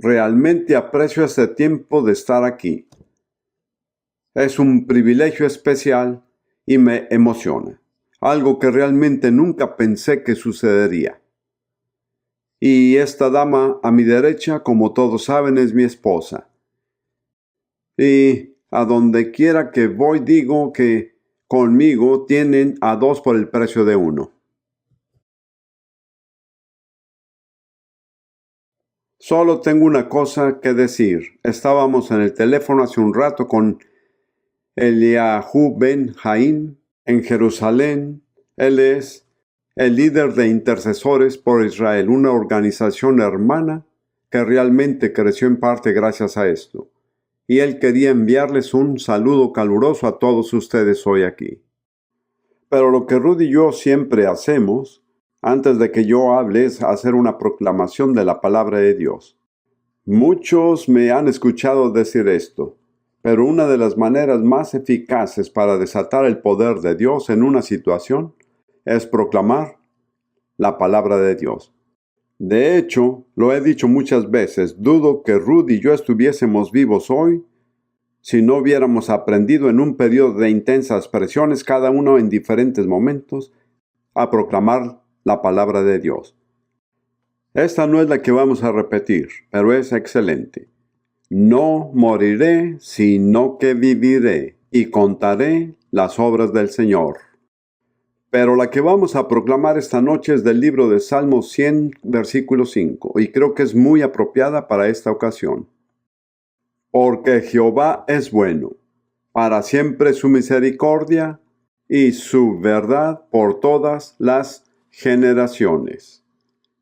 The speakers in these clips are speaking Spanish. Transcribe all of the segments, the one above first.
Realmente aprecio este tiempo de estar aquí. Es un privilegio especial y me emociona. Algo que realmente nunca pensé que sucedería. Y esta dama a mi derecha, como todos saben, es mi esposa. Y a donde quiera que voy digo que conmigo tienen a dos por el precio de uno. Solo tengo una cosa que decir. Estábamos en el teléfono hace un rato con Eliahu Ben Jaim en Jerusalén. Él es el líder de Intercesores por Israel, una organización hermana que realmente creció en parte gracias a esto. Y él quería enviarles un saludo caluroso a todos ustedes hoy aquí. Pero lo que Rudy y yo siempre hacemos, antes de que yo hable, es hacer una proclamación de la palabra de Dios. Muchos me han escuchado decir esto, pero una de las maneras más eficaces para desatar el poder de Dios en una situación es proclamar la palabra de Dios. De hecho, lo he dicho muchas veces, dudo que Rudy y yo estuviésemos vivos hoy si no hubiéramos aprendido en un periodo de intensas presiones, cada uno en diferentes momentos, a proclamar la palabra de Dios. Esta no es la que vamos a repetir, pero es excelente. No moriré, sino que viviré, y contaré las obras del Señor. Pero la que vamos a proclamar esta noche es del libro de Salmos 100, versículo 5, y creo que es muy apropiada para esta ocasión. Porque Jehová es bueno, para siempre su misericordia y su verdad por todas las generaciones.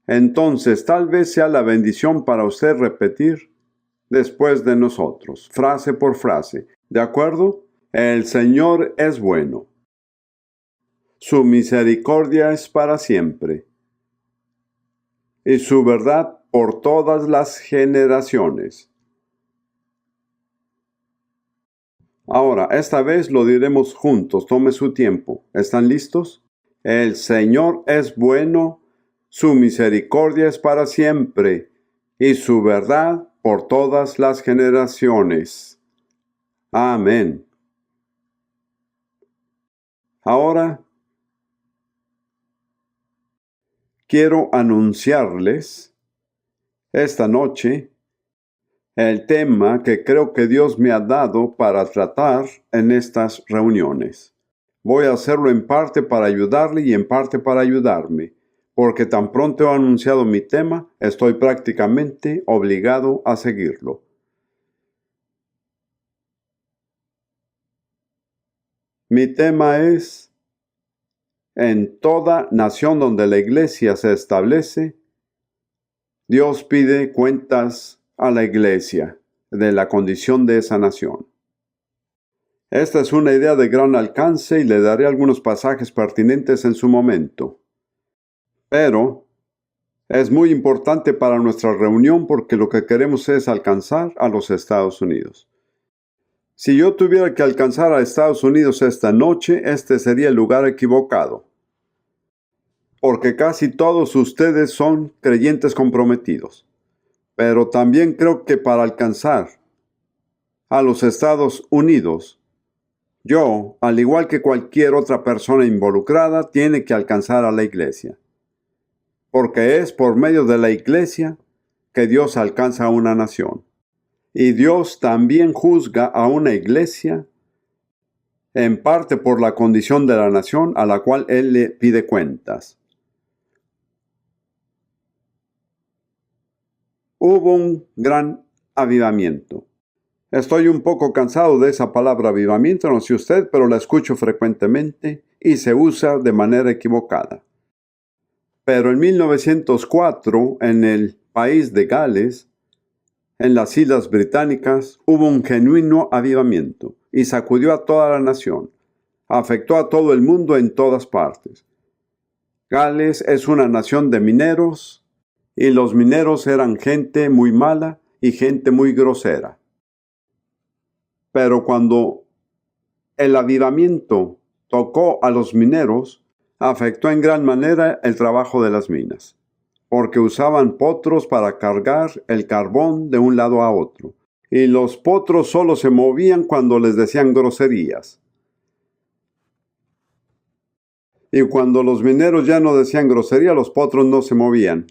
Entonces, tal vez sea la bendición para usted repetir después de nosotros, frase por frase. ¿De acuerdo? El Señor es bueno. Su misericordia es para siempre. Y su verdad por todas las generaciones. Ahora, esta vez lo diremos juntos. Tome su tiempo. ¿Están listos? El Señor es bueno, su misericordia es para siempre, y su verdad por todas las generaciones. Amén. Ahora, quiero anunciarles esta noche el tema que creo que Dios me ha dado para tratar en estas reuniones. Voy a hacerlo en parte para ayudarle y en parte para ayudarme, porque tan pronto he anunciado mi tema, estoy prácticamente obligado a seguirlo. Mi tema es: en toda nación donde la iglesia se establece, Dios pide cuentas a la iglesia de la condición de esa nación. Esta es una idea de gran alcance y le daré algunos pasajes pertinentes en su momento. Pero es muy importante para nuestra reunión porque lo que queremos es alcanzar a los Estados Unidos. Si yo tuviera que alcanzar a Estados Unidos esta noche, este sería el lugar equivocado. Porque casi todos ustedes son creyentes comprometidos. Pero también creo que para alcanzar a los Estados Unidos, yo, al igual que cualquier otra persona involucrada, tiene que alcanzar a la iglesia. Porque es por medio de la iglesia que Dios alcanza a una nación. Y Dios también juzga a una iglesia, en parte por la condición de la nación a la cual Él le pide cuentas. Hubo un gran avivamiento. Estoy un poco cansado de esa palabra avivamiento, no sé usted, pero la escucho frecuentemente y se usa de manera equivocada. Pero en 1904, en el país de Gales, en las Islas Británicas, hubo un genuino avivamiento y sacudió a toda la nación. Afectó a todo el mundo en todas partes. Gales es una nación de mineros y los mineros eran gente muy mala y gente muy grosera. Pero cuando el avivamiento tocó a los mineros, afectó en gran manera el trabajo de las minas. porque usaban potros para cargar el carbón de un lado a otro. Y los potros solo se movían cuando les decían groserías. Y cuando los mineros ya no decían grosería, los potros no se movían.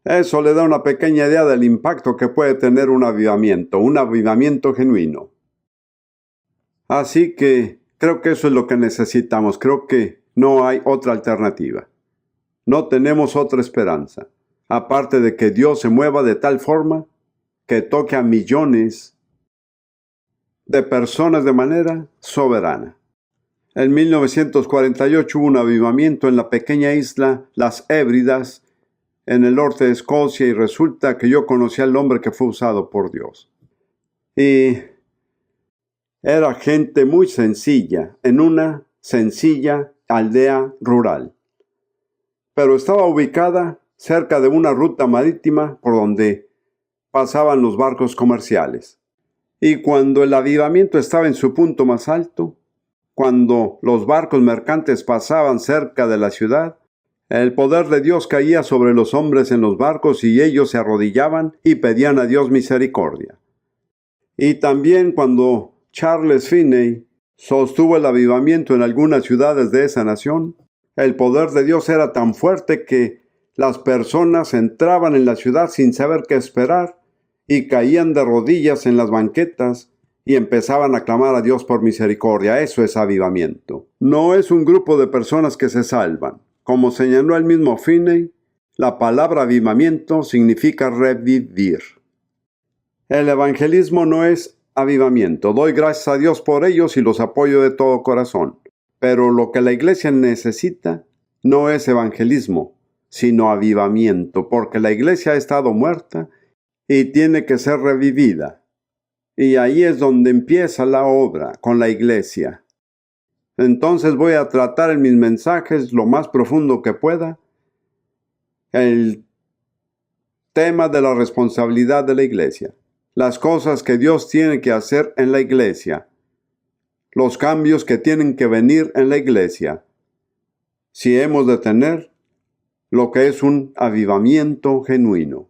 Eso le da una pequeña idea del impacto que puede tener un avivamiento genuino. Así que creo que eso es lo que necesitamos. Creo que no hay otra alternativa. No tenemos otra esperanza, aparte de que Dios se mueva de tal forma que toque a millones de personas de manera soberana. En 1948 hubo un avivamiento en la pequeña isla Las Hébridas, en el norte de Escocia, y resulta que yo conocí al hombre que fue usado por Dios. Y era gente muy sencilla, en una sencilla aldea rural. Pero estaba ubicada cerca de una ruta marítima por donde pasaban los barcos comerciales. Y cuando el avivamiento estaba en su punto más alto, cuando los barcos mercantes pasaban cerca de la ciudad, el poder de Dios caía sobre los hombres en los barcos y ellos se arrodillaban y pedían a Dios misericordia. Y también cuando Charles Finney sostuvo el avivamiento en algunas ciudades de esa nación, el poder de Dios era tan fuerte que las personas entraban en la ciudad sin saber qué esperar y caían de rodillas en las banquetas y empezaban a clamar a Dios por misericordia. Eso es avivamiento. No es un grupo de personas que se salvan. Como señaló el mismo Finney, la palabra avivamiento significa revivir. El evangelismo no es avivamiento. Doy gracias a Dios por ellos y los apoyo de todo corazón. Pero lo que la iglesia necesita no es evangelismo, sino avivamiento, porque la iglesia ha estado muerta y tiene que ser revivida. Y ahí es donde empieza la obra, con la iglesia. Entonces voy a tratar en mis mensajes lo más profundo que pueda el tema de la responsabilidad de la iglesia. Las cosas que Dios tiene que hacer en la iglesia. Los cambios que tienen que venir en la iglesia. Si hemos de tener lo que es un avivamiento genuino.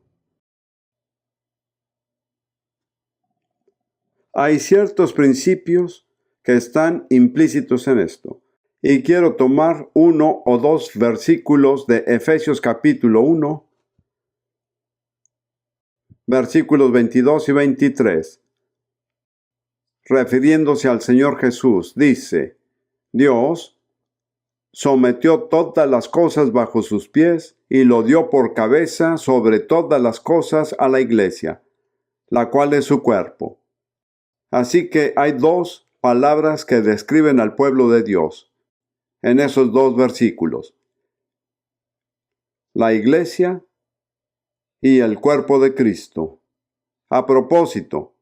Hay ciertos principios que están implícitos en esto. Y quiero tomar 1 o 2 versículos de Efesios capítulo 1, versículos 22 y 23. Refiriéndose al Señor Jesús, dice: Dios sometió todas las cosas bajo sus pies y lo dio por cabeza sobre todas las cosas a la iglesia, la cual es su cuerpo. Así que hay 2 palabras que describen al pueblo de Dios en esos 2 versículos: la iglesia y el cuerpo de Cristo. A propósito,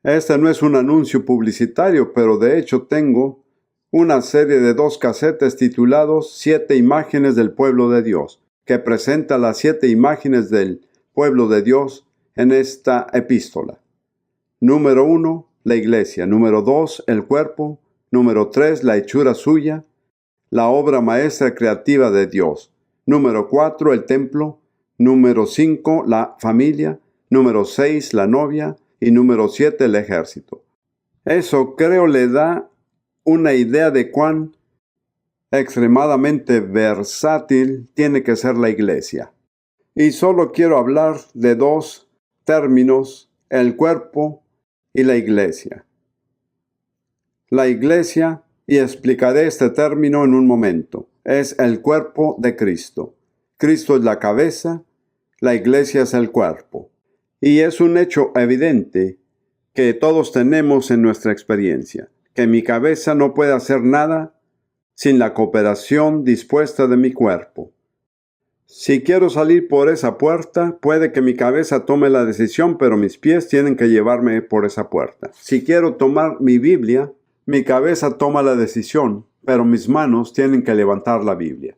este no es un anuncio publicitario, pero de hecho tengo una serie de 2 casetes titulados 7 imágenes del pueblo de Dios, que presenta las 7 imágenes del pueblo de Dios en esta epístola. Número 1, la iglesia. Número 2, el cuerpo. Número 3, la hechura suya, la obra maestra creativa de Dios. Número 4, el templo. Número 5, la familia. Número 6, la novia. Y número 7, el ejército. Eso creo le da una idea de cuán extremadamente versátil tiene que ser la iglesia. Y solo quiero hablar de 2 términos: el cuerpo y la iglesia. La iglesia, y explicaré este término en un momento, es el cuerpo de Cristo. Cristo es la cabeza, la iglesia es el cuerpo. Y es un hecho evidente que todos tenemos en nuestra experiencia, que mi cabeza no puede hacer nada sin la cooperación dispuesta de mi cuerpo. Si quiero salir por esa puerta, puede que mi cabeza tome la decisión, pero mis pies tienen que llevarme por esa puerta. Si quiero tomar mi Biblia, mi cabeza toma la decisión, pero mis manos tienen que levantar la Biblia.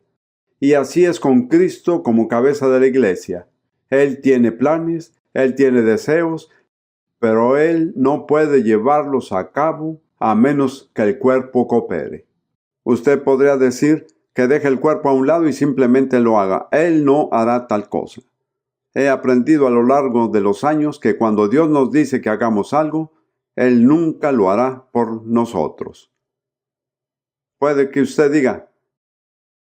Y así es con Cristo como cabeza de la iglesia. Él tiene planes, Él tiene deseos, pero Él no puede llevarlos a cabo a menos que el cuerpo coopere. Usted podría decir: que deje el cuerpo a un lado y simplemente lo haga. Él no hará tal cosa. He aprendido a lo largo de los años que cuando Dios nos dice que hagamos algo, Él nunca lo hará por nosotros. Puede que usted diga,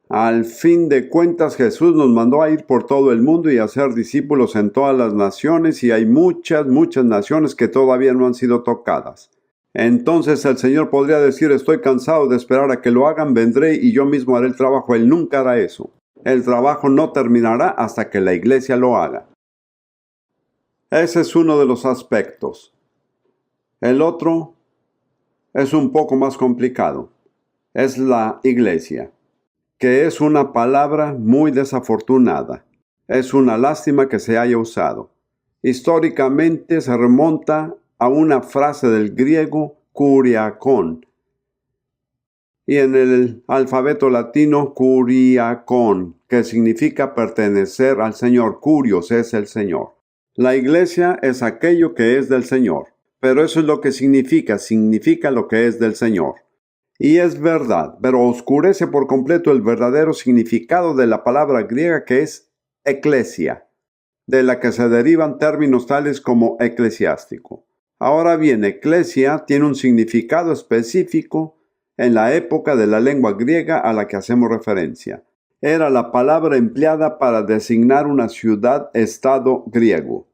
al fin de cuentas Jesús nos mandó a ir por todo el mundo y a hacer discípulos en todas las naciones, y hay muchas naciones que todavía no han sido tocadas. Entonces el Señor podría decir, estoy cansado de esperar a que lo hagan, vendré y yo mismo haré el trabajo. Él nunca hará eso. El trabajo no terminará hasta que la iglesia lo haga. Ese es uno de los aspectos. El otro es un poco más complicado. Es la iglesia, que es una palabra muy desafortunada. Es una lástima que se haya usado. Históricamente se remonta a una frase del griego kuriakon, y en el alfabeto latino kuriakon, que significa pertenecer al Señor. Kurios es el Señor. La iglesia es aquello que es del Señor, pero eso es lo que significa lo que es del Señor. Y es verdad, pero oscurece por completo el verdadero significado de la palabra griega, que es eclesia, de la que se derivan términos tales como eclesiástico. Ahora bien, eclesia tiene un significado específico en la época de la lengua griega a la que hacemos referencia. Era la palabra empleada para designar una ciudad-estado griego.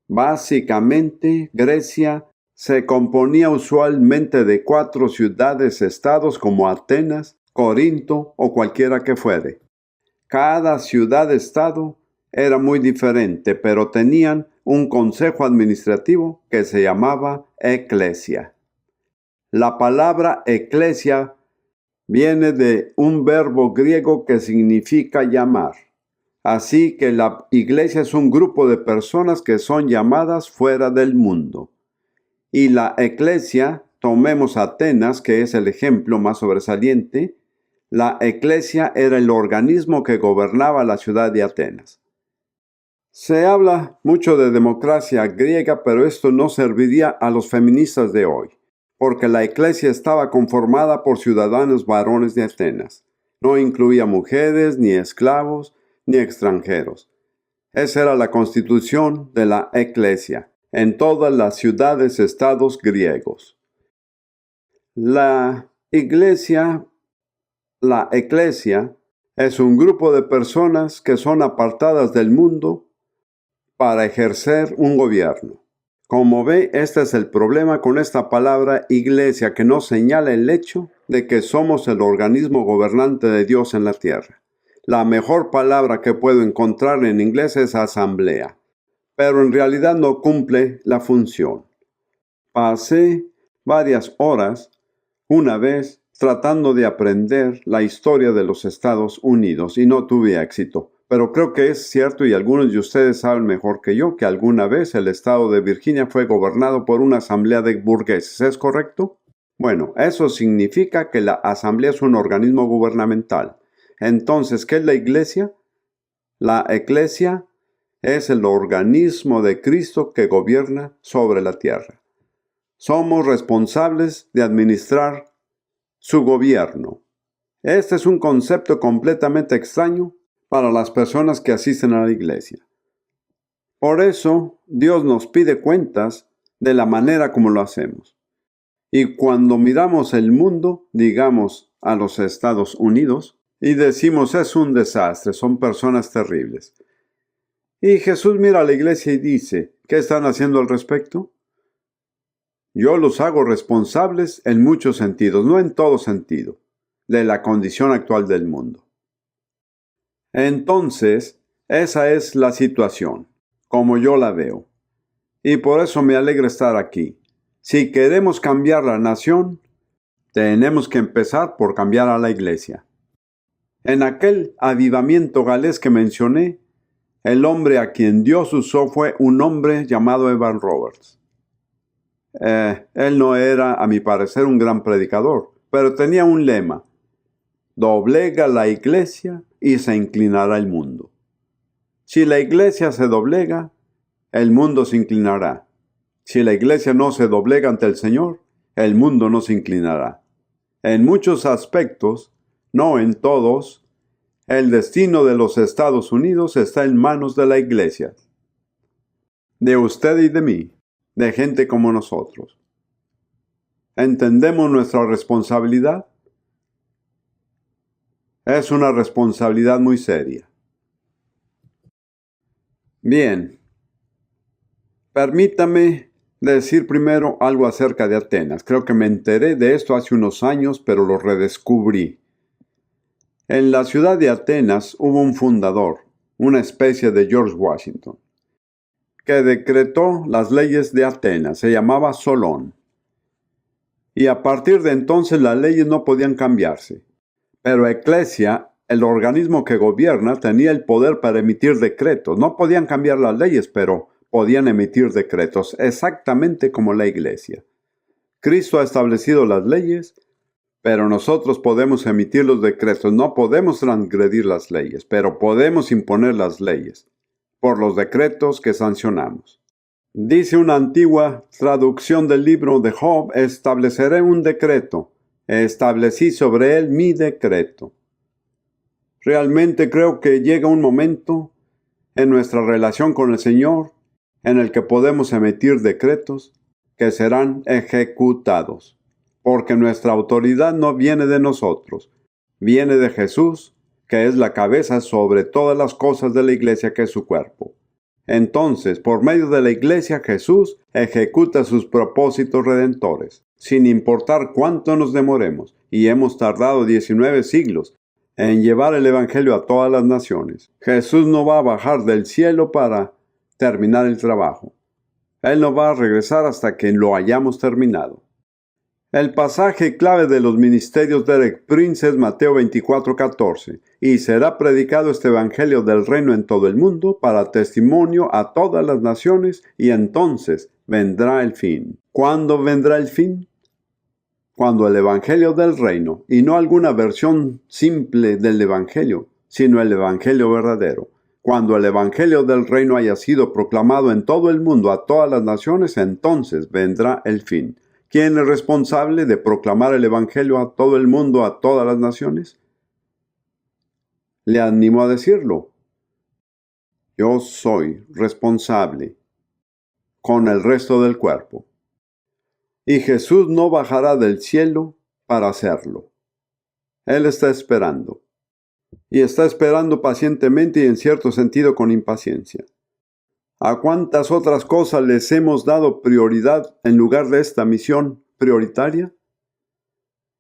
Básicamente, Grecia se componía usualmente de 4 ciudades-estados como Atenas, Corinto o cualquiera que fuere. Cada ciudad-estado era muy diferente, pero tenían un consejo administrativo que se llamaba eclesia. La palabra eclesia viene de un verbo griego que significa llamar. Así que la iglesia es un grupo de personas que son llamadas fuera del mundo. Y la eclesia, tomemos Atenas, que es el ejemplo más sobresaliente. La eclesia era el organismo que gobernaba la ciudad de Atenas. Se habla mucho de democracia griega, pero esto no serviría a los feministas de hoy, porque la iglesia estaba conformada por ciudadanos varones de Atenas. No incluía mujeres, ni esclavos, ni extranjeros. Esa era la constitución de la eclesia en todas las ciudades-estados griegos. La eclesia es un grupo de personas que son apartadas del mundo para ejercer un gobierno. Como ve, este es el problema con esta palabra iglesia, que nos señala el hecho de que somos el organismo gobernante de Dios en la tierra. La mejor palabra que puedo encontrar en inglés es asamblea, pero en realidad no cumple la función. Pasé varias horas una vez tratando de aprender la historia de los Estados Unidos y no tuve éxito. Pero creo que es cierto, y algunos de ustedes saben mejor que yo, que alguna vez el estado de Virginia fue gobernado por una asamblea de burgueses. ¿Es correcto? Bueno, eso significa que la asamblea es un organismo gubernamental. Entonces, ¿qué es la iglesia? La eclesia es el organismo de Cristo que gobierna sobre la tierra. Somos responsables de administrar su gobierno. Este es un concepto completamente extraño para las personas que asisten a la iglesia. Por eso, Dios nos pide cuentas de la manera como lo hacemos. Y cuando miramos el mundo, digamos a los Estados Unidos, y decimos, es un desastre, son personas terribles. Y Jesús mira a la iglesia y dice, ¿qué están haciendo al respecto? Yo los hago responsables en muchos sentidos, no en todo sentido, de la condición actual del mundo. Entonces, esa es la situación, como yo la veo. Y por eso me alegra estar aquí. Si queremos cambiar la nación, tenemos que empezar por cambiar a la iglesia. En aquel avivamiento galés que mencioné, el hombre a quien Dios usó fue un hombre llamado Evan Roberts. Él no era, a mi parecer, un gran predicador, pero tenía un lema: doblega la iglesia y se inclinará el mundo. Si la iglesia se doblega, el mundo se inclinará. Si la iglesia no se doblega ante el Señor, el mundo no se inclinará. En muchos aspectos, no en todos, el destino de los Estados Unidos está en manos de la Iglesia, de usted y de mí, de gente como nosotros. ¿Entendemos nuestra responsabilidad? Es una responsabilidad muy seria. Bien, permítame decir primero algo acerca de Atenas. Creo que me enteré de esto hace unos años, pero lo redescubrí. En la ciudad de Atenas hubo un fundador, una especie de George Washington, que decretó las leyes de Atenas. Se llamaba Solón. Y a partir de entonces las leyes no podían cambiarse. Pero Eclesia, el organismo que gobierna, tenía el poder para emitir decretos. No podían cambiar las leyes, pero podían emitir decretos, exactamente como la Iglesia. Cristo ha establecido las leyes, pero nosotros podemos emitir los decretos. No podemos transgredir las leyes, pero podemos imponer las leyes por los decretos que sancionamos. Dice una antigua traducción del libro de Job: estableceré un decreto, establecí sobre él mi decreto. Realmente creo que llega un momento en nuestra relación con el Señor en el que podemos emitir decretos que serán ejecutados, porque nuestra autoridad no viene de nosotros, viene de Jesús, que es la cabeza sobre todas las cosas de la Iglesia, que es su cuerpo. Entonces, por medio de la Iglesia, Jesús ejecuta sus propósitos redentores, sin importar cuánto nos demoremos, y hemos tardado 19 siglos en llevar el Evangelio a todas las naciones. Jesús no va a bajar del cielo para terminar el trabajo. Él no va a regresar hasta que lo hayamos terminado. El pasaje clave de los ministerios de Derek Prince es Mateo 24:14. Y será predicado este evangelio del reino en todo el mundo para testimonio a todas las naciones, y entonces vendrá el fin. ¿Cuándo vendrá el fin? Cuando el evangelio del reino, y no alguna versión simple del evangelio, sino el evangelio verdadero. Cuando el evangelio del reino haya sido proclamado en todo el mundo a todas las naciones, entonces vendrá el fin. ¿Quién es responsable de proclamar el evangelio a todo el mundo, a todas las naciones? Le animo a decirlo. Yo soy responsable con el resto del cuerpo. Y Jesús no bajará del cielo para hacerlo. Él está esperando. Y está esperando pacientemente y en cierto sentido con impaciencia. ¿A cuántas otras cosas les hemos dado prioridad en lugar de esta misión prioritaria?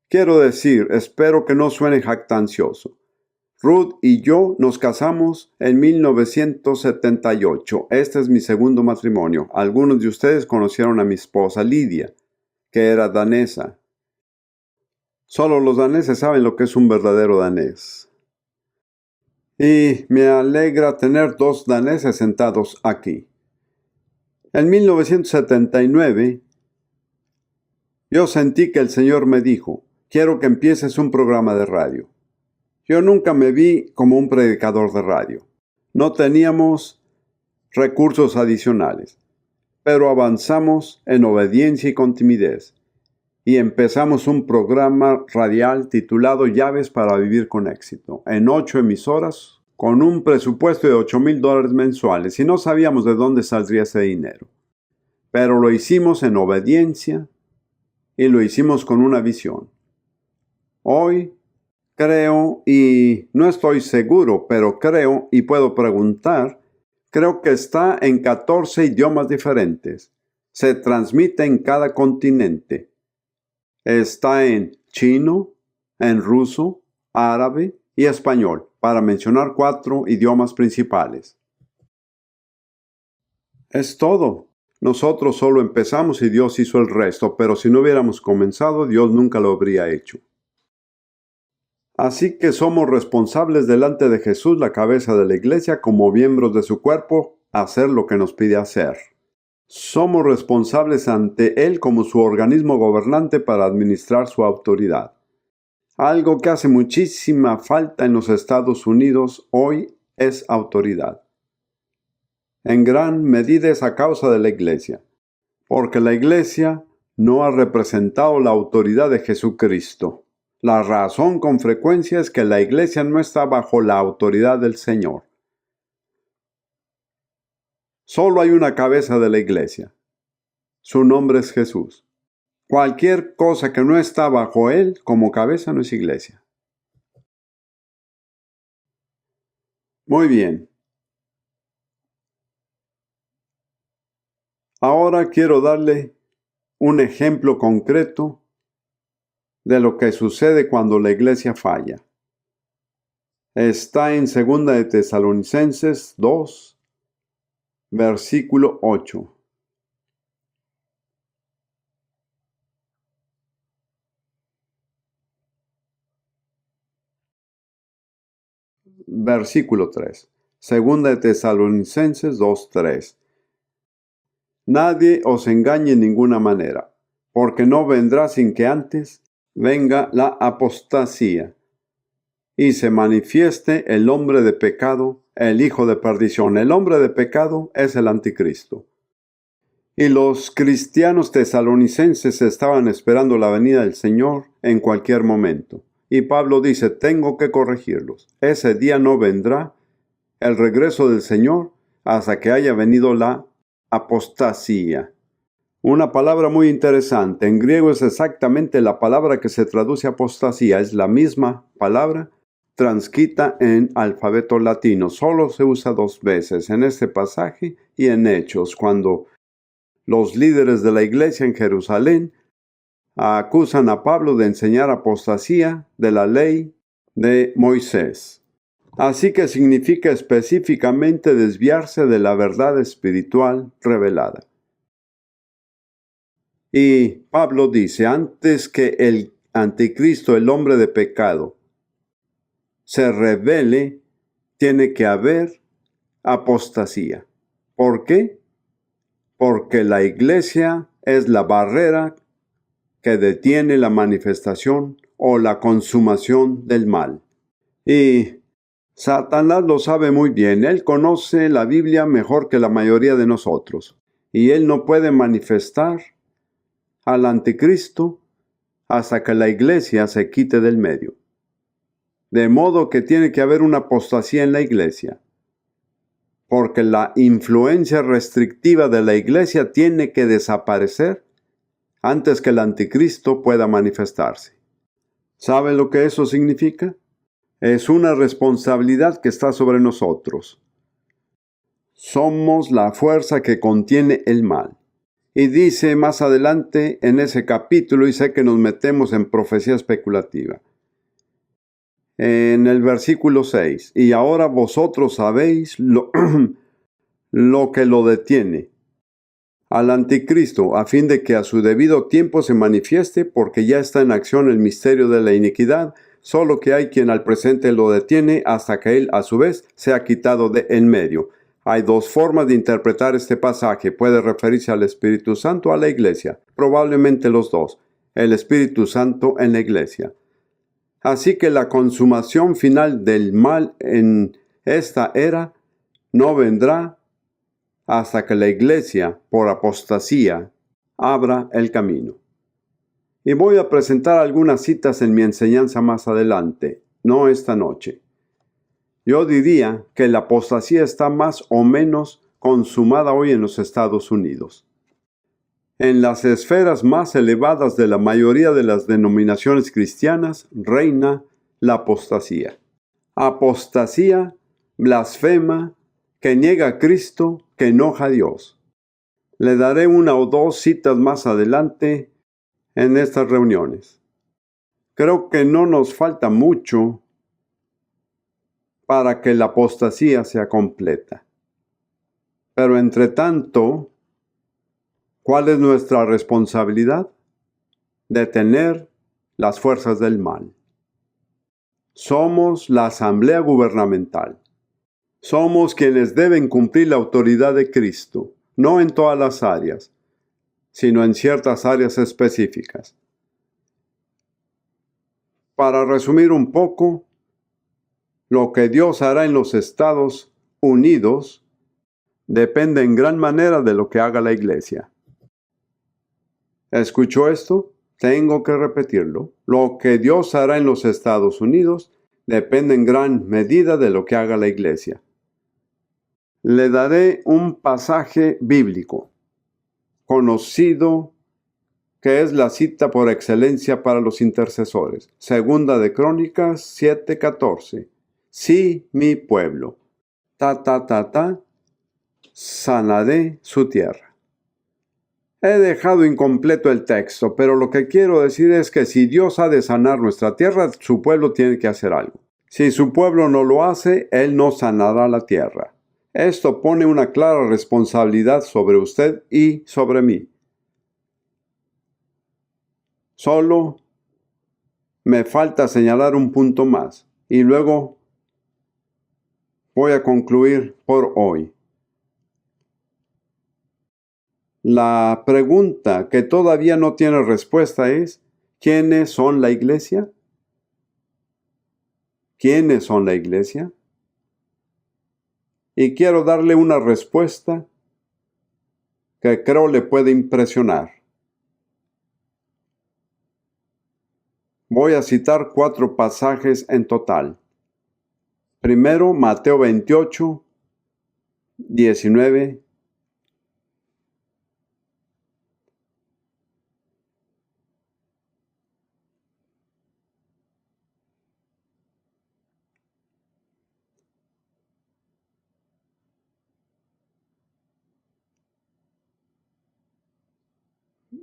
Quiero decir, espero que no suene jactancioso. Ruth y yo nos casamos en 1978. Este es mi segundo matrimonio. Algunos de ustedes conocieron a mi esposa Lidia, que era danesa. Solo los daneses saben lo que es un verdadero danés. Y me alegra tener dos daneses sentados aquí. En 1979, yo sentí que el Señor me dijo: quiero que empieces un programa de radio. Yo nunca me vi como un predicador de radio. No teníamos recursos adicionales, pero avanzamos en obediencia y con timidez. Y empezamos un programa radial titulado Llaves para Vivir con Éxito, en 8 emisoras, con un presupuesto de $8,000 mensuales, y no sabíamos de dónde saldría ese dinero. Pero lo hicimos en obediencia y lo hicimos con una visión. Hoy creo, y no estoy seguro, pero creo y puedo preguntar, creo que está en 14 idiomas diferentes. Se transmite en cada continente. Está en chino, en ruso, árabe y español, para mencionar 4 idiomas principales. Es todo. Nosotros solo empezamos y Dios hizo el resto, pero si no hubiéramos comenzado, Dios nunca lo habría hecho. Así que somos responsables delante de Jesús, la cabeza de la Iglesia, como miembros de su cuerpo, hacer lo que nos pide hacer. Somos responsables ante Él como su organismo gobernante para administrar su autoridad. Algo que hace muchísima falta en los Estados Unidos hoy es autoridad. En gran medida es a causa de la Iglesia, porque la Iglesia no ha representado la autoridad de Jesucristo. La razón con frecuencia es que la iglesia no está bajo la autoridad del Señor. Solo hay una cabeza de la iglesia. Su nombre es Jesús. Cualquier cosa que no está bajo Él como cabeza no es iglesia. Muy bien. Ahora quiero darle un ejemplo concreto de lo que sucede cuando la iglesia falla. Está en 2 de Tesalonicenses 2, versículo 8. Versículo 3. 2 de Tesalonicenses 2, 3. Nadie os engañe en ninguna manera, porque no vendrá sin que antes venga la apostasía y se manifieste el hombre de pecado, el hijo de perdición. El hombre de pecado es el anticristo. Y los cristianos tesalonicenses estaban esperando la venida del Señor en cualquier momento. Y Pablo dice, tengo que corregirlos. Ese día no vendrá el regreso del Señor hasta que haya venido la apostasía. Una palabra muy interesante. En griego es exactamente la palabra que se traduce apostasía. Es la misma palabra transcrita en alfabeto latino. Solo se usa 2 veces, en este pasaje y en Hechos, cuando los líderes de la iglesia en Jerusalén acusan a Pablo de enseñar apostasía de la ley de Moisés. Así que significa específicamente desviarse de la verdad espiritual revelada. Y Pablo dice, antes que el anticristo, el hombre de pecado, se revele, tiene que haber apostasía. ¿Por qué? Porque la iglesia es la barrera que detiene la manifestación o la consumación del mal. Y Satanás lo sabe muy bien. Él conoce la Biblia mejor que la mayoría de nosotros. Y él no puede manifestar al anticristo hasta que la iglesia se quite del medio. De modo que tiene que haber una apostasía en la iglesia. Porque la influencia restrictiva de la iglesia tiene que desaparecer antes que el anticristo pueda manifestarse. ¿Sabe lo que eso significa? Es una responsabilidad que está sobre nosotros. Somos la fuerza que contiene el mal. Y dice más adelante en ese capítulo, y sé que nos metemos en profecía especulativa, en el versículo 6, y ahora vosotros sabéis lo que lo detiene al anticristo, a fin de que a su debido tiempo se manifieste, porque ya está en acción el misterio de la iniquidad, solo que hay quien al presente lo detiene hasta que él a su vez sea quitado de en medio. Hay 2 formas de interpretar este pasaje. Puede referirse al Espíritu Santo o a la iglesia. Probablemente los 2. El Espíritu Santo en la iglesia. Así que la consumación final del mal en esta era no vendrá hasta que la iglesia, por apostasía, abra el camino. Y voy a presentar algunas citas en mi enseñanza más adelante, no esta noche. Yo diría que la apostasía está más o menos consumada hoy en los Estados Unidos. En las esferas más elevadas de la mayoría de las denominaciones cristianas reina la apostasía. Apostasía, blasfema, que niega a Cristo, que enoja a Dios. Le daré 1 o 2 citas más adelante en estas reuniones. Creo que no nos falta mucho para que la apostasía sea completa. Pero entre tanto, ¿cuál es nuestra responsabilidad? Detener las fuerzas del mal. Somos la asamblea gubernamental. Somos quienes deben cumplir la autoridad de Cristo, no en todas las áreas, sino en ciertas áreas específicas. Para resumir un poco, lo que Dios hará en los Estados Unidos depende en gran manera de lo que haga la iglesia. ¿Escuchó esto? Tengo que repetirlo. Lo que Dios hará en los Estados Unidos depende en gran medida de lo que haga la Iglesia. Le daré un pasaje bíblico conocido que es la cita por excelencia para los intercesores. Segunda de Crónicas 7:14. Sí, mi pueblo, sanaré su tierra. He dejado incompleto el texto, pero lo que quiero decir es que si Dios ha de sanar nuestra tierra, su pueblo tiene que hacer algo. Si su pueblo no lo hace, Él no sanará la tierra. Esto pone una clara responsabilidad sobre usted y sobre mí. Solo me falta señalar un punto más y luego voy a concluir por hoy. La pregunta que todavía no tiene respuesta es, ¿quiénes son la iglesia? ¿Quiénes son la iglesia? Y quiero darle una respuesta que creo le puede impresionar. Voy a citar 4 pasajes en total. Primero, Mateo 28, 19.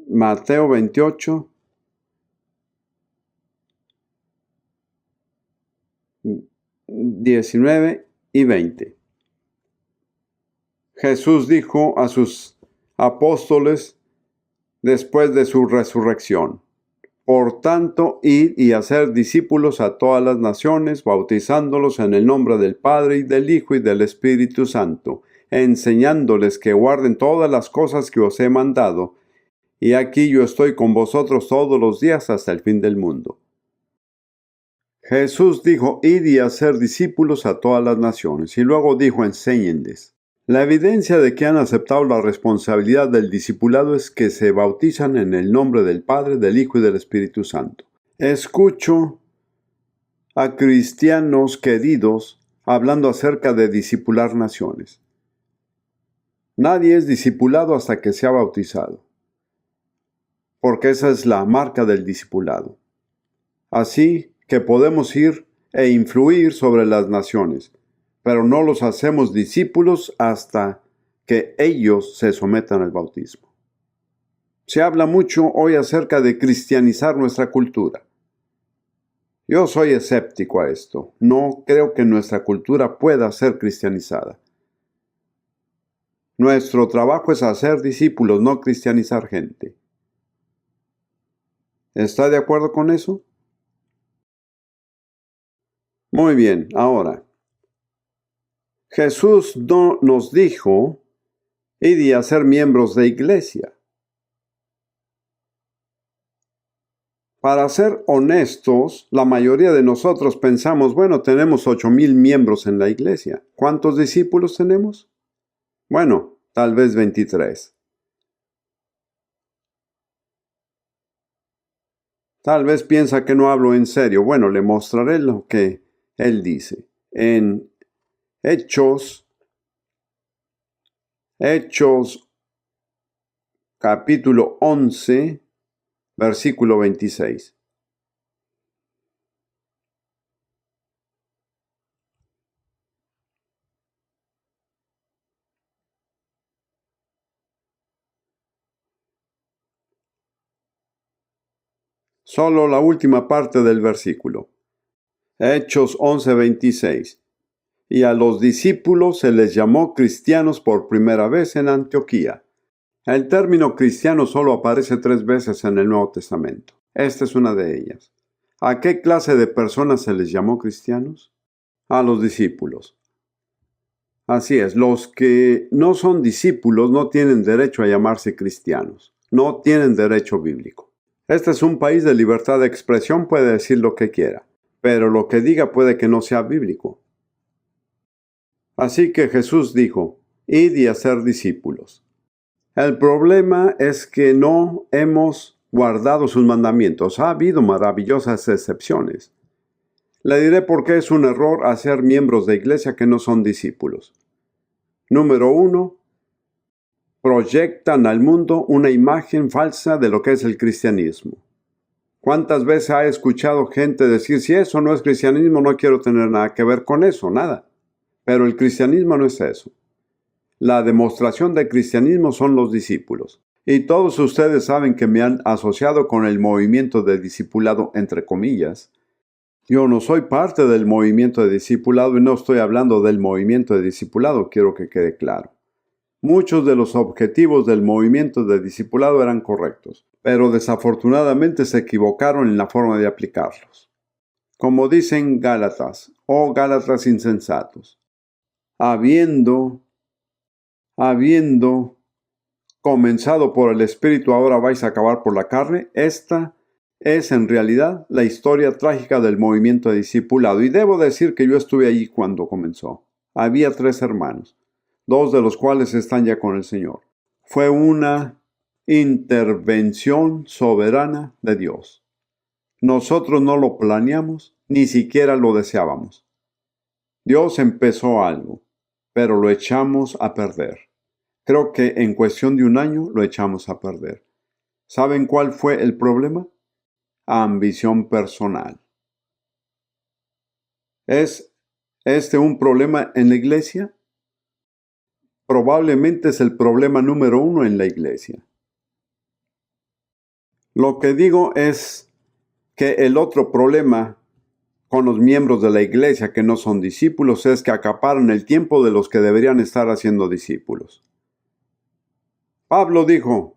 Mateo 28, 19 y 20. Jesús dijo a sus apóstoles después de su resurrección: por tanto, id y hacer discípulos a todas las naciones, bautizándolos en el nombre del Padre, y del Hijo, y del Espíritu Santo, enseñándoles que guarden todas las cosas que os he mandado. Y aquí yo estoy con vosotros todos los días hasta el fin del mundo. Jesús dijo, id y hacer discípulos a todas las naciones, y luego dijo, enséñenles. La evidencia de que han aceptado la responsabilidad del discipulado es que se bautizan en el nombre del Padre, del Hijo y del Espíritu Santo. Escucho a cristianos queridos hablando acerca de discipular naciones. Nadie es discipulado hasta que sea bautizado, porque esa es la marca del discipulado. Así que podemos ir e influir sobre las naciones, pero no los hacemos discípulos hasta que ellos se sometan al bautismo. Se habla mucho hoy acerca de cristianizar nuestra cultura. Yo soy escéptico a esto. No creo que nuestra cultura pueda ser cristianizada. Nuestro trabajo es hacer discípulos, no cristianizar gente. ¿Está de acuerdo con eso? Muy bien, ahora. Jesús no nos dijo, id a ser miembros de iglesia. Para ser honestos, la mayoría de nosotros pensamos, bueno, tenemos 8,000 miembros en la iglesia. ¿Cuántos discípulos tenemos? Bueno, tal vez 23. Tal vez piensa que no hablo en serio. Bueno, le mostraré lo que él dice. En Hechos capítulo 11, versículo 26. Solo la última parte del versículo. Hechos 11, 26. Y a los discípulos se les llamó cristianos por primera vez en Antioquía. El término cristiano solo aparece 3 veces en el Nuevo Testamento. Esta es una de ellas. ¿A qué clase de personas se les llamó cristianos? A los discípulos. Así es, los que no son discípulos no tienen derecho a llamarse cristianos. No tienen derecho bíblico. Este es un país de libertad de expresión, puede decir lo que quiera, pero lo que diga puede que no sea bíblico. Así que Jesús dijo, id y hacer discípulos. El problema es que no hemos guardado sus mandamientos. Ha habido maravillosas excepciones. Le diré por qué es un error hacer miembros de iglesia que no son discípulos. Número 1. Proyectan al mundo una imagen falsa de lo que es el cristianismo. ¿Cuántas veces ha escuchado gente decir, si eso no es cristianismo, no quiero tener nada que ver con eso? Nada. Pero el cristianismo no es eso. La demostración del cristianismo son los discípulos. Y todos ustedes saben que me han asociado con el movimiento de discipulado, entre comillas. Yo no soy parte del movimiento de discipulado y no estoy hablando del movimiento de discipulado, quiero que quede claro. Muchos de los objetivos del movimiento de discipulado eran correctos, pero desafortunadamente se equivocaron en la forma de aplicarlos. Como dicen Gálatas, oh Gálatas insensatos, habiendo comenzado por el Espíritu, ahora vais a acabar por la carne. Esta es en realidad la historia trágica del movimiento de discipulado. Y debo decir que yo estuve allí cuando comenzó. Había 3 hermanos, 2 de los cuales están ya con el Señor. Fue una intervención soberana de Dios. Nosotros no lo planeamos, ni siquiera lo deseábamos. Dios empezó algo, pero lo echamos a perder. Creo que en cuestión de un año lo echamos a perder. ¿Saben cuál fue el problema? Ambición personal. ¿Es este un problema en la iglesia? Probablemente es el problema número 1 en la iglesia. Lo que digo es que el otro problema con los miembros de la iglesia que no son discípulos es que acaparan el tiempo de los que deberían estar haciendo discípulos. Pablo dijo,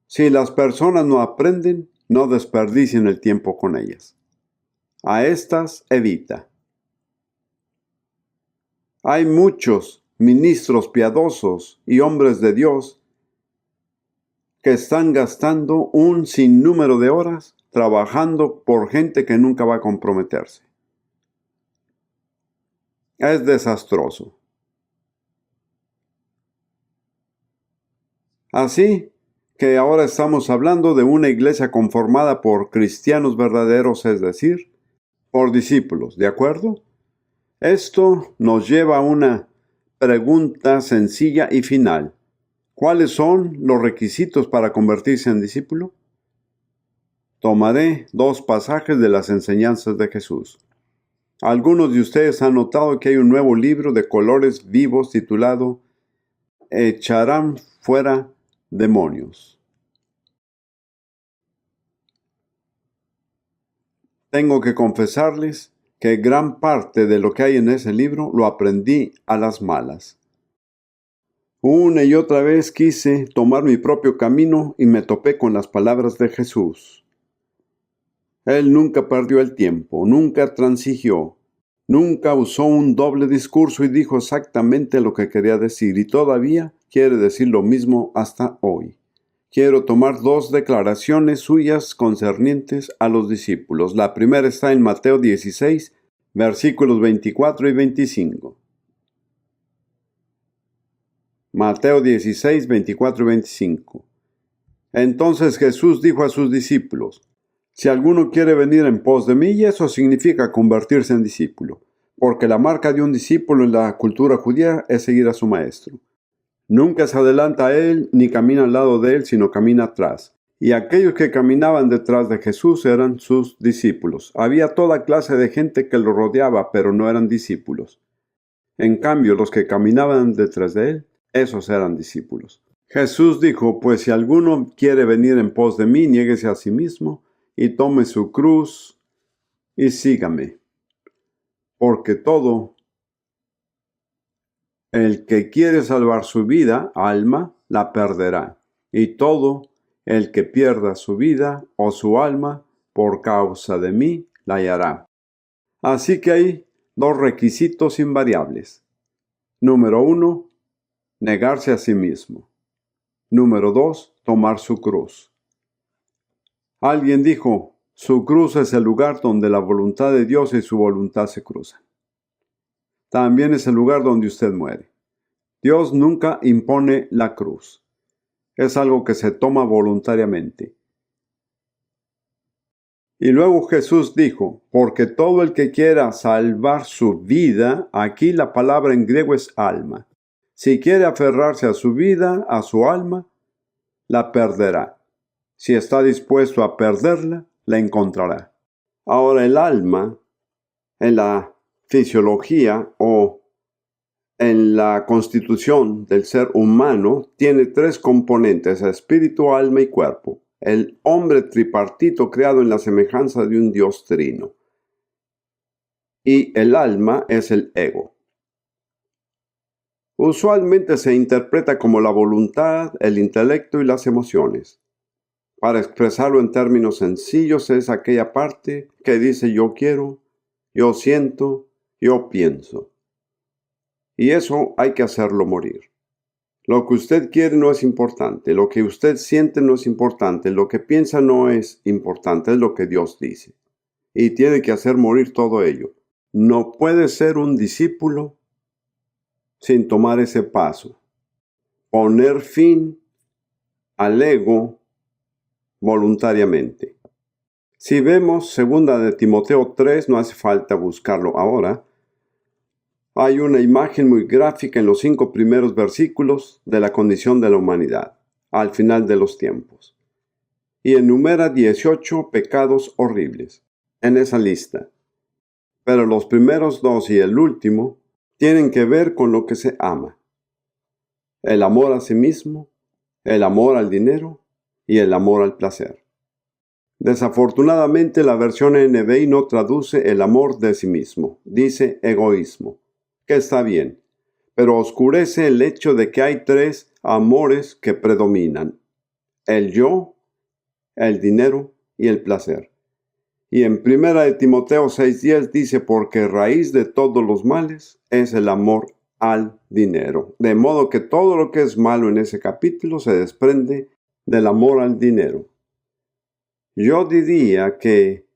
si las personas no aprenden, no desperdicien el tiempo con ellas. A estas evita. Hay muchos ministros piadosos y hombres de Dios que están gastando un sinnúmero de horas trabajando por gente que nunca va a comprometerse. Es desastroso. Así que ahora estamos hablando de una iglesia conformada por cristianos verdaderos, es decir, por discípulos, ¿de acuerdo? Esto nos lleva a una pregunta sencilla y final. ¿Cuáles son los requisitos para convertirse en discípulo? Tomaré 2 pasajes de las enseñanzas de Jesús. Algunos de ustedes han notado que hay un nuevo libro de colores vivos titulado Echarán fuera demonios. Tengo que confesarles que gran parte de lo que hay en ese libro lo aprendí a las malas. Una y otra vez quise tomar mi propio camino y me topé con las palabras de Jesús. Él nunca perdió el tiempo, nunca transigió, nunca usó un doble discurso y dijo exactamente lo que quería decir, y todavía quiere decir lo mismo hasta hoy. Quiero tomar 2 declaraciones suyas concernientes a los discípulos. La primera está en Mateo 16, versículos 24 y 25. Mateo 16, 24 y 25. Entonces Jesús dijo a sus discípulos, si alguno quiere venir en pos de mí, y eso significa convertirse en discípulo, porque la marca de un discípulo en la cultura judía es seguir a su maestro. Nunca se adelanta a él, ni camina al lado de él, sino camina atrás. Y aquellos que caminaban detrás de Jesús eran sus discípulos. Había toda clase de gente que lo rodeaba, pero no eran discípulos. En cambio, los que caminaban detrás de él, esos eran discípulos. Jesús dijo, pues si alguno quiere venir en pos de mí, niéguese a sí mismo, y tome su cruz, y sígame. Porque todo el que quiere salvar su vida, alma, la perderá. Y todo el que pierda su vida o su alma, por causa de mí, la hallará. Así que hay 2 requisitos invariables. Número 1, negarse a sí mismo. Número 2, tomar su cruz. Alguien dijo, su cruz es el lugar donde la voluntad de Dios y su voluntad se cruzan. También es el lugar donde usted muere. Dios nunca impone la cruz. Es algo que se toma voluntariamente. Y luego Jesús dijo, porque todo el que quiera salvar su vida, aquí la palabra en griego es alma. Si quiere aferrarse a su vida, a su alma, la perderá. Si está dispuesto a perderla, la encontrará. Ahora el alma, en la fisiología o en la constitución del ser humano, tiene 3 componentes: espíritu, alma y cuerpo. El hombre tripartito creado en la semejanza de un Dios trino. Y el alma es el ego. Usualmente se interpreta como la voluntad, el intelecto y las emociones. Para expresarlo en términos sencillos, es aquella parte que dice yo quiero, yo siento, yo pienso. Y eso hay que hacerlo morir. Lo que usted quiere no es importante, lo que usted siente no es importante, lo que piensa no es importante, es lo que Dios dice. Y tiene que hacer morir todo ello. No puede ser un discípulo sin tomar ese paso. Poner fin al ego voluntariamente. Si vemos 2 de Timoteo 3, no hace falta buscarlo ahora. Hay una imagen muy gráfica en los 5 primeros versículos de la condición de la humanidad, al final de los tiempos. Y enumera 18 pecados horribles en esa lista. Pero los primeros 2 y el último tienen que ver con lo que se ama. El amor a sí mismo, el amor al dinero y el amor al placer. Desafortunadamente la versión NBI no traduce el amor de sí mismo, dice egoísmo, que está bien, pero oscurece el hecho de que hay 3 amores que predominan: el yo, el dinero y el placer. Y en 1 de Timoteo 6:10 dice, porque raíz de todos los males es el amor al dinero. De modo que todo lo que es malo en ese capítulo se desprende del amor al dinero. Yo diría que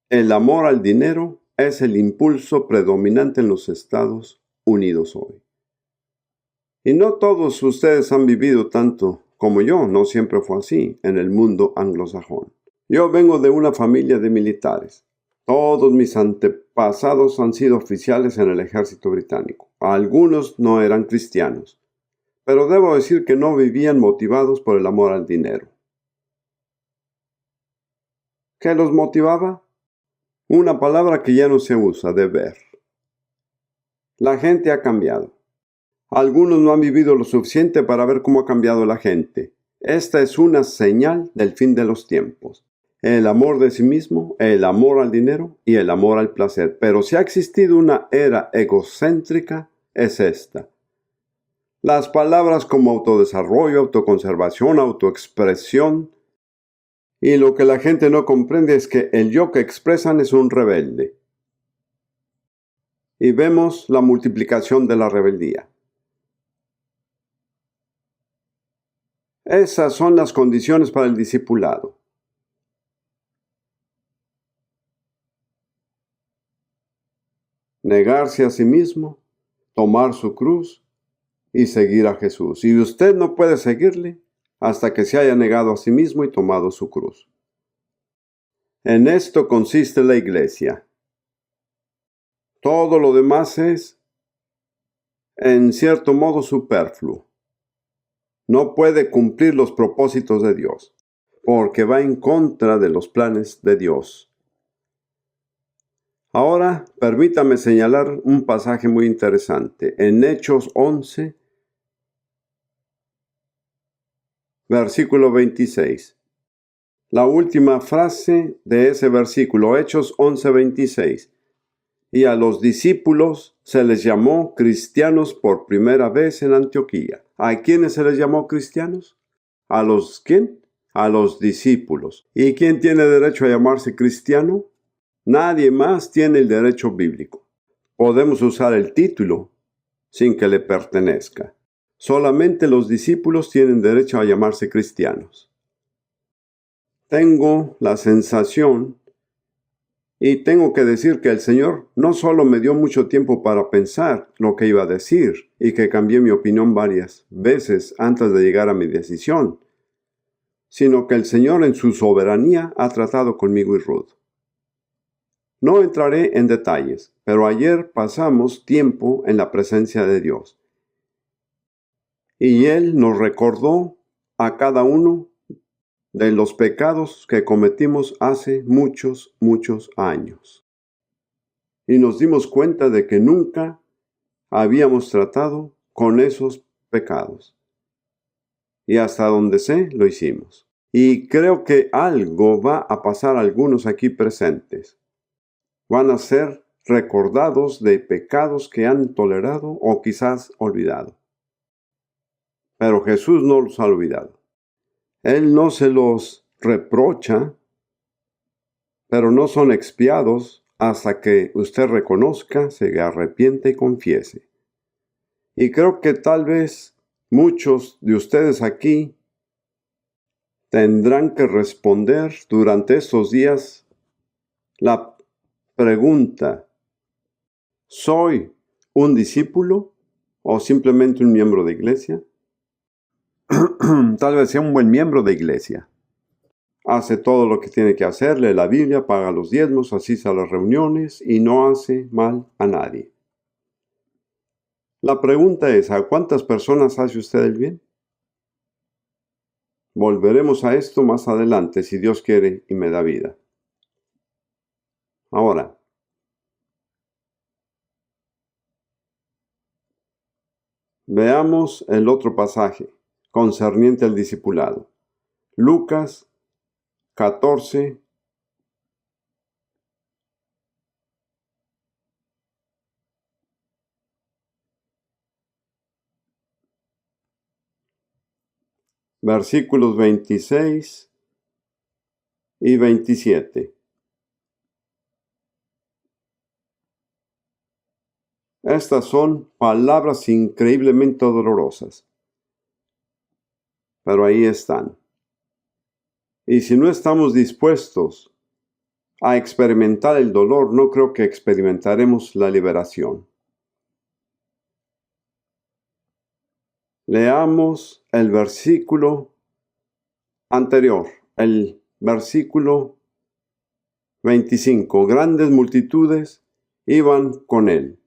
el amor al dinero es el impulso predominante en los Estados Unidos hoy. Y no todos ustedes han vivido tanto como yo, no siempre fue así en el mundo anglosajón. Yo vengo de una familia de militares. Todos mis antepasados han sido oficiales en el ejército británico. Algunos no eran cristianos, pero debo decir que no vivían motivados por el amor al dinero. ¿Qué los motivaba? Una palabra que ya no se usa, deber. La gente ha cambiado. Algunos no han vivido lo suficiente para ver cómo ha cambiado la gente. Esta es una señal del fin de los tiempos. El amor de sí mismo, el amor al dinero y el amor al placer. Pero si ha existido una era egocéntrica, es esta. Las palabras como autodesarrollo, autoconservación, autoexpresión. Y lo que la gente no comprende es que el yo que expresan es un rebelde. Y vemos la multiplicación de la rebeldía. Esas son las condiciones para el discipulado. Negarse a sí mismo, tomar su cruz y seguir a Jesús. Y usted no puede seguirle hasta que se haya negado a sí mismo y tomado su cruz. En esto consiste la iglesia. Todo lo demás es, en cierto modo, superfluo. No puede cumplir los propósitos de Dios, porque va en contra de los planes de Dios. Ahora, permítame señalar un pasaje muy interesante. En Hechos 11, versículo 26. La última frase de ese versículo, Hechos 11, 26. Y a los discípulos se les llamó cristianos por primera vez en Antioquía. ¿A quiénes se les llamó cristianos? ¿A los quién? A los discípulos. ¿Y quién tiene derecho a llamarse cristiano? Nadie más tiene el derecho bíblico. Podemos usar el título sin que le pertenezca. Solamente los discípulos tienen derecho a llamarse cristianos. Tengo la sensación y tengo que decir que el Señor no solo me dio mucho tiempo para pensar lo que iba a decir y que cambié mi opinión varias veces antes de llegar a mi decisión, sino que el Señor en su soberanía ha tratado conmigo y Ruth. No entraré en detalles, pero ayer pasamos tiempo en la presencia de Dios. Y Él nos recordó a cada uno de los pecados que cometimos hace muchos, muchos años. Y nos dimos cuenta de que nunca habíamos tratado con esos pecados. Y hasta donde sé, lo hicimos. Y creo que algo va a pasar a algunos aquí presentes. Van a ser recordados de pecados que han tolerado o quizás olvidado. Pero Jesús no los ha olvidado. Él no se los reprocha, pero no son expiados hasta que usted reconozca, se arrepiente y confiese. Y creo que tal vez muchos de ustedes aquí tendrán que responder durante estos días la pregunta: ¿soy un discípulo o simplemente un miembro de iglesia? Tal vez sea un buen miembro de iglesia. Hace todo lo que tiene que hacer, lee la Biblia, paga los diezmos, asiste a las reuniones y no hace mal a nadie. La pregunta es: ¿a cuántas personas hace usted el bien? Volveremos a esto más adelante, si Dios quiere y me da vida. Ahora, veamos el otro pasaje concerniente al discipulado. Lucas 14, versículos 26 y 27. Estas son palabras increíblemente dolorosas, pero ahí están. Y si no estamos dispuestos a experimentar el dolor, no creo que experimentaremos la liberación. Leamos el versículo anterior, el versículo 25. Grandes multitudes iban con él.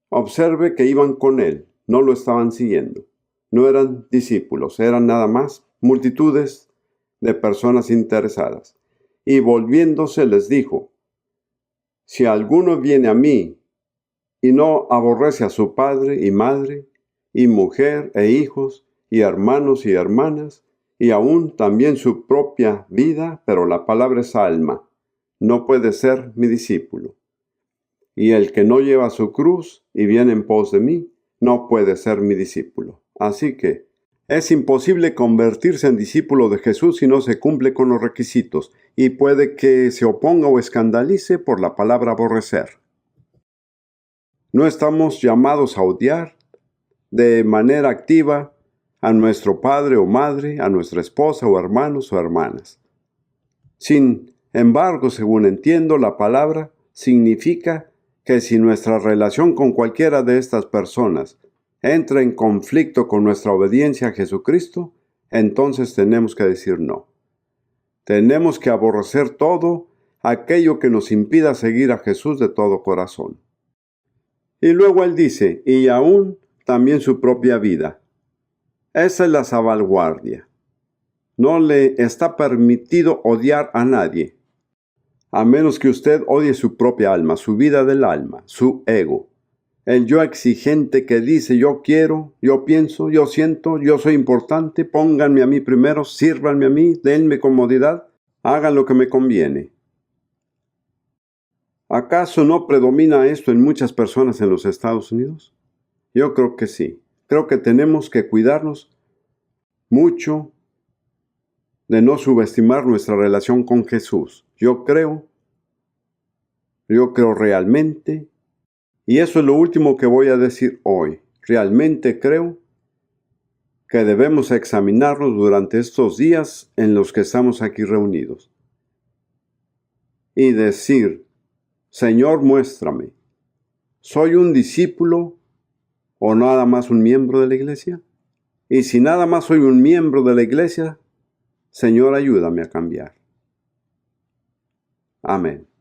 Observe que iban con él, no lo estaban siguiendo. No eran discípulos, eran nada más multitudes de personas interesadas. Y volviéndose les dijo: si alguno viene a mí y no aborrece a su padre y madre, y mujer e hijos, y hermanos y hermanas, y aún también su propia vida, pero la palabra es alma, no puede ser mi discípulo. Y el que no lleva su cruz y viene en pos de mí, no puede ser mi discípulo. Así que es imposible convertirse en discípulo de Jesús si no se cumple con los requisitos, y puede que se oponga o escandalice por la palabra aborrecer. No estamos llamados a odiar de manera activa a nuestro padre o madre, a nuestra esposa o hermanos o hermanas. Sin embargo, según entiendo, la palabra significa que si nuestra relación con cualquiera de estas personas entra en conflicto con nuestra obediencia a Jesucristo, entonces tenemos que decir no. Tenemos que aborrecer todo aquello que nos impida seguir a Jesús de todo corazón. Y luego él dice: y aún también su propia vida. Esa es la salvaguardia. No le está permitido odiar a nadie, a menos que usted odie su propia alma, su vida del alma, su ego. El yo exigente que dice: yo quiero, yo pienso, yo siento, yo soy importante, pónganme a mí primero, sírvanme a mí, denme comodidad, hagan lo que me conviene. ¿Acaso no predomina esto en muchas personas en los Estados Unidos? Yo creo que sí. Creo que tenemos que cuidarnos mucho de no subestimar nuestra relación con Jesús. Yo creo realmente, y eso es lo último que voy a decir hoy. Realmente creo que debemos examinarnos durante estos días en los que estamos aquí reunidos y decir: Señor, muéstrame, ¿soy un discípulo o nada más un miembro de la iglesia? Y si nada más soy un miembro de la iglesia, Señor, ayúdame a cambiar. Amén.